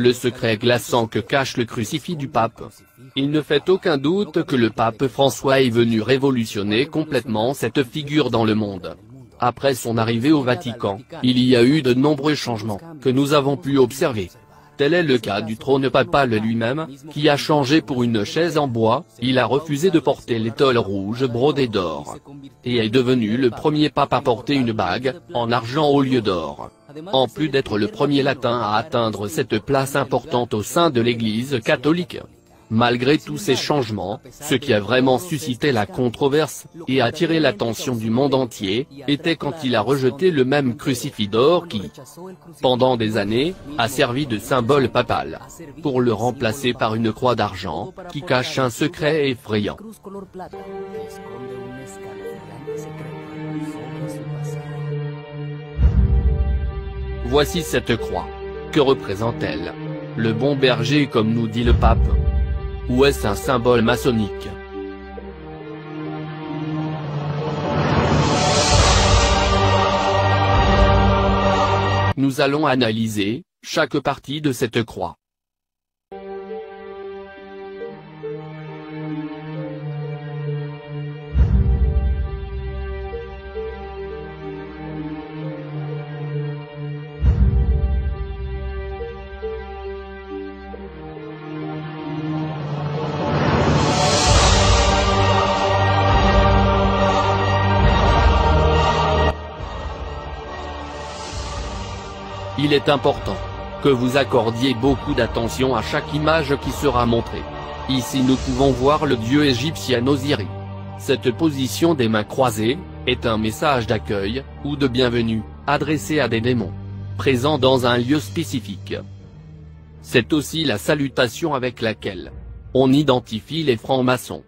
le secret glaçant que cache le crucifix du pape. Il ne fait aucun doute que le pape François est venu révolutionner complètement cette figure dans le monde. Après son arrivée au Vatican, il y a eu de nombreux changements, que nous avons pu observer. Tel est le cas du trône papal lui-même, qui a changé pour une chaise en bois. Il a refusé de porter l'étole rouge brodée d'or. Et est devenu le premier pape à porter une bague, en argent au lieu d'or. En plus d'être le premier latin à atteindre cette place importante au sein de l'Église catholique. Malgré tous ces changements, ce qui a vraiment suscité la controverse, et attiré l'attention du monde entier, était quand il a rejeté le même crucifix d'or qui, pendant des années, a servi de symbole papal, pour le remplacer par une croix d'argent, qui cache un secret effrayant. Voici cette croix. Que représente-t-elle? Le bon berger comme nous dit le pape? Ou est-ce un symbole maçonnique? Nous allons analyser chaque partie de cette croix. Il est important que vous accordiez beaucoup d'attention à chaque image qui sera montrée. Ici nous pouvons voir le dieu égyptien Osiris. Cette position des mains croisées est un message d'accueil, ou de bienvenue, adressé à des démons, présents dans un lieu spécifique. C'est aussi la salutation avec laquelle on identifie les francs-maçons.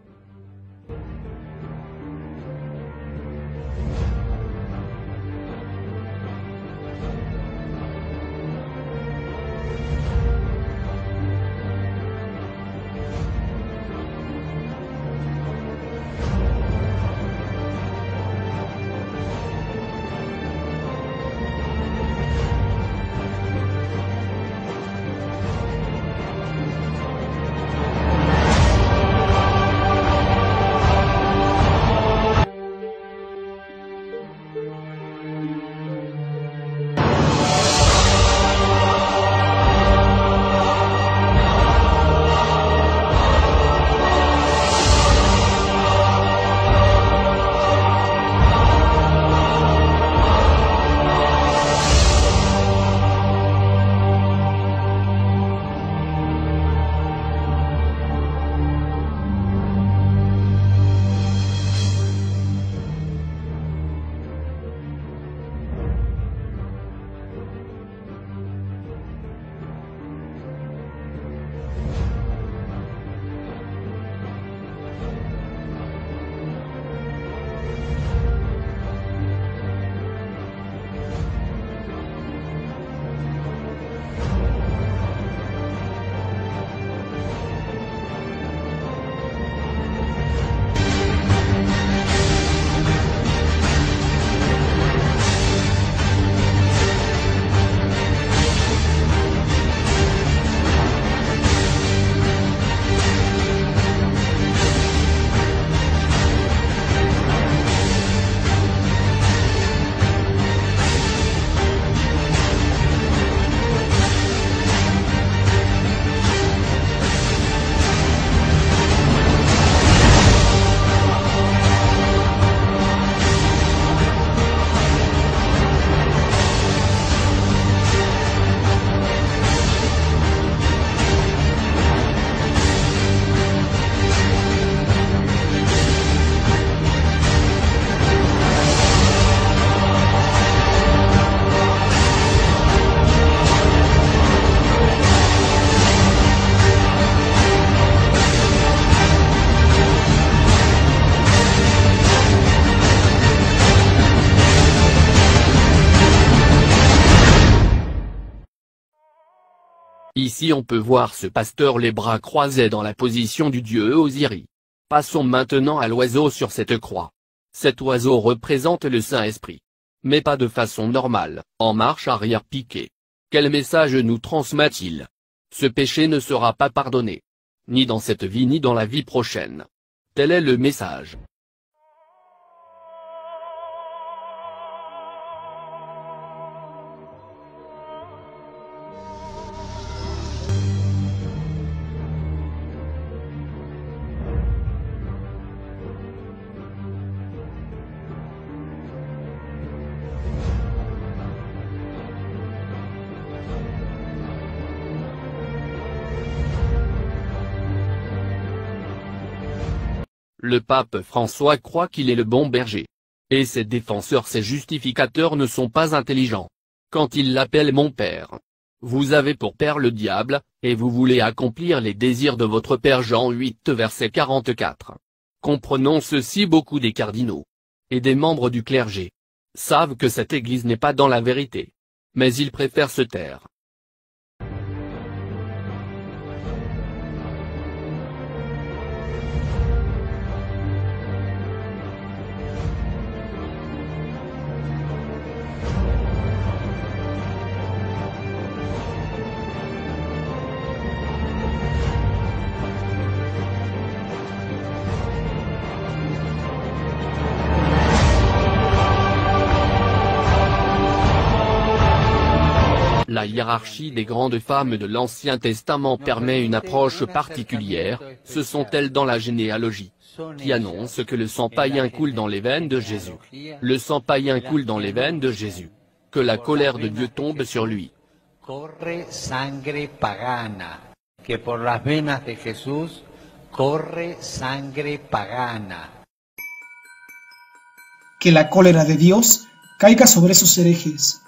Ici on peut voir ce pasteur les bras croisés dans la position du dieu Osiris. Passons maintenant à l'oiseau sur cette croix. Cet oiseau représente le Saint-Esprit. Mais pas de façon normale, en marche arrière piquée. Quel message nous transmet-il? ce péché ne sera pas pardonné. Ni dans cette vie ni dans la vie prochaine. Tel est le message. Le pape François croit qu'il est le bon berger. Et ses défenseurs, ses justificateurs ne sont pas intelligents. Quand il l'appelle mon père. Vous avez pour père le diable, et vous voulez accomplir les désirs de votre père. Jean 8 verset 44. Comprenons ceci, beaucoup des cardinaux et des membres du clergé savent que cette église n'est pas dans la vérité. Mais ils préfèrent se taire. La hiérarchie des grandes femmes de l'Ancien Testament permet une approche particulière. Ce sont elles dans la généalogie qui annonce que le sang païen coule dans les veines de Jésus. Le sang païen coule dans les veines de Jésus. Que la colère de Dieu tombe sur lui. Corre sangre pagana, que por las venas de Jesús corre sangre pagana. Que la cólera de Dios caiga sobre esos herejes.